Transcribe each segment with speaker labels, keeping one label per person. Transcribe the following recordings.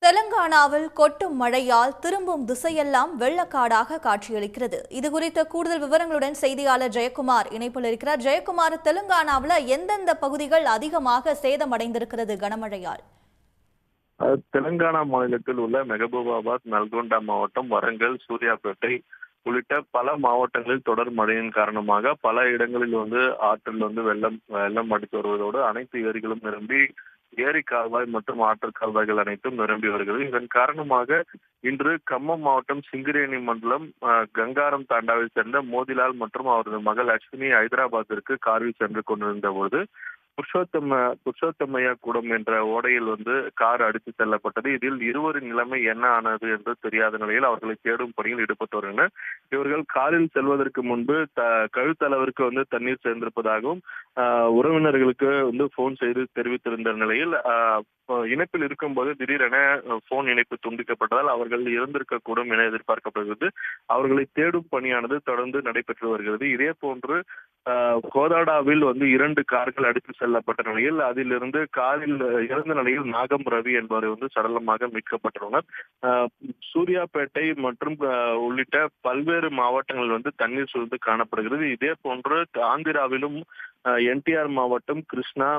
Speaker 1: தெலங்கானாவில் கொட்டும் மழையால் திரும்பும் திசையெல்லாம் வெள்ளக்காடாக காட்சியளிக்கிறது. இதுகுறித்த கூடுதல் விவரங்களுடன் செய்தியாளர் ஜெயக்குமார் இணைப்பில் இருக்கிறார். ஜெயக்குமார், தெலங்கானாவில் எந்தெந்த பகுதிகள் அதிகமாக சேதமடைந்திருக்கிறது கனமழையால்?
Speaker 2: தெலங்கானா மாநிலத்தில் உள்ள மெஹபூபாபாத், நல்கொண்டா மாவட்டம், வரங்கல், சூர்யாபேட்டை உள்ளிட்ட பல மாவட்டங்களில் தொடர் மழையின் காரணமாக பல இடங்களில் ஆற்றில் வெள்ளம் அடித்து வருவதோடு அனைத்து ஏரிகளும் நிரம்பி ஏரி கால்வாய் மற்றும் ஆற்று கால்வாய்கள் அனைத்தும் நிரம்பி வருகிறது. இதன் காரணமாக இன்று கம்மம் மாவட்டம் சிங்கிரேணி மண்டலம் கங்காரம் தாண்டாவில் சேர்ந்த மோதிலால் மற்றும் அவரது மகள் அஸ்வினி ஹைதராபாத்திற்கு காரில் சென்று கொண்டிருந்த போது புருஷோத்தமையா கூடம் என்ற ஓடையில் கார் அடித்து செல்லப்பட்டது. இதில் இருவரின் நிலைமை என்ன ஆனது என்று தெரியாத நிலையில் அவர்களை தேடும் பணியில் ஈடுபட்டு வருகின்றனர். இவர்கள் காரில் செல்வதற்கு முன்பு கழுத்தளவிற்கு தண்ணீர் சேர்ந்திருப்பதாகவும் உறவினர்களுக்கு போன் செய்து தெரிவித்திருந்த நிலையில் இணைப்பில் இருக்கும்போது திடீரென போன் இணைப்பு துண்டிக்கப்பட்டதால் அவர்கள் இறந்திருக்கக்கூடும் என எதிர்பார்க்கப்படுகிறது. அவர்களை தேடும் பணியானது தொடர்ந்து நடைபெற்று வருகிறது. இதே போன்று கோதாடாவில் 2 கார்கள் அடித்து செல்லப்பட்ட நிலையில் அதிலிருந்து காரில் இறந்த நிலையில் நாகம் ரவி என்பவர் சடலமாக மீட்கப்பட்டுள்ளனர். சூர்யாபேட்டை மற்றும் உள்ளிட்ட பல்வேறு மாவட்டங்களில் தண்ணீர் சூழ்ந்து காணப்படுகிறது. இதே போன்று ஆந்திராவிலும் என்டிஆர் மாவட்டம், கிருஷ்ணா,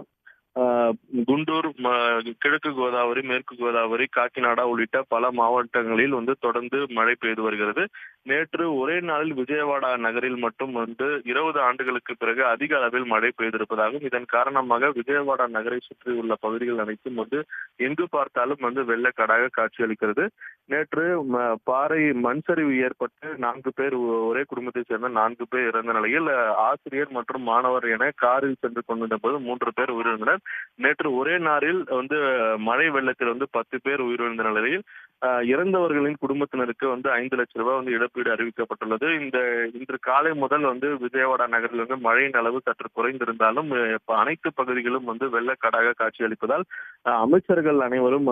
Speaker 2: குண்டூர், கிழக்கு கோதாவரி, மேற்கு கோதாவரி, காக்கிநாடா உள்ளிட்ட பல மாவட்டங்களில் தொடர்ந்து மழை பெய்து வருகிறது. நேற்று ஒரே நாளில் விஜயவாடா நகரில் மட்டும் 20 ஆண்டுகளுக்கு பிறகு அதிக அளவில் மழை பெய்திருப்பதாகவும் இதன் காரணமாக விஜயவாடா நகரை சுற்றியுள்ள பகுதிகள் அனைத்தும் எங்கு பார்த்தாலும் வெள்ளக்காடாக காட்சியளிக்கிறது. நேற்று பாறை மண் சரிவு ஏற்பட்டு 4 பேர், ஒரே குடும்பத்தை சேர்ந்த 4 பேர் இறந்த நிலையில் ஆசிரியர் மற்றும் மாணவர் என காரில் சென்று கொண்டிருந்த போது 3 பேர் உயிரிழந்தனர். நேற்று ஒரே நாளில் மழை வெள்ளத்தில் 10 பேர் உயிரிழந்த நிலையில் இறந்தவர்களின் குடும்பத்தினருக்கு 5 லட்சம் ரூபாய் இழப்பீடு அறிவிக்கப்பட்டுள்ளது. இன்று காலை முதல் விஜயவாடா நகரில் மழையின் அளவு சற்று குறைந்திருந்தாலும் அனைத்து பகுதிகளும் வெள்ளக்காடாக காட்சியளிப்பதால் அமைச்சர்கள் அனைவரும்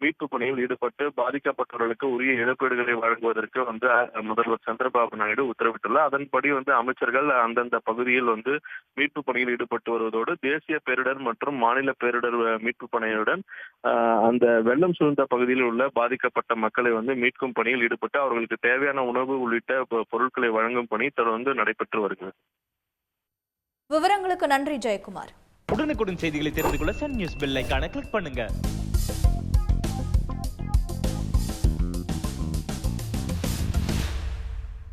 Speaker 2: மீட்பு பணியில் ஈடுபட்டு பாதிக்கப்பட்டவர்களுக்கு உரிய இழப்பீடுகளை வழங்குவதற்கு முதல்வர் சந்திரபாபு நாயுடு உத்தரவிட்டுள்ளார். அதன்படி அமைச்சர்கள் அந்தந்த பகுதியில் மீட்பு பணியில் ஈடுபட்டு வருவதோடு தேசிய பேரிடர் மற்றும் மாநில பேரிடர் மீட்பு பணியுடன் அந்த வெள்ளம் சூழ்ந்த பகுதியில் உள்ள பாதிக்கப்பட்ட மக்களை மீட்கும் பணியில் ஈடுபட்டு அவர்களுக்கு தேவையான உணவு உள்ளிட்ட பொருட்களை வழங்கும் பணி தொடர்ந்து நடைபெற்று வருகிறது.
Speaker 1: விவரங்களுக்கு நன்றி ஜெயக்குமார்.
Speaker 3: உடனுக்குடன் செய்திகளை தெரிந்து கொள்ள சன் நியூஸ் பெல் ஐகானை கிளிக் பண்ணுங்க.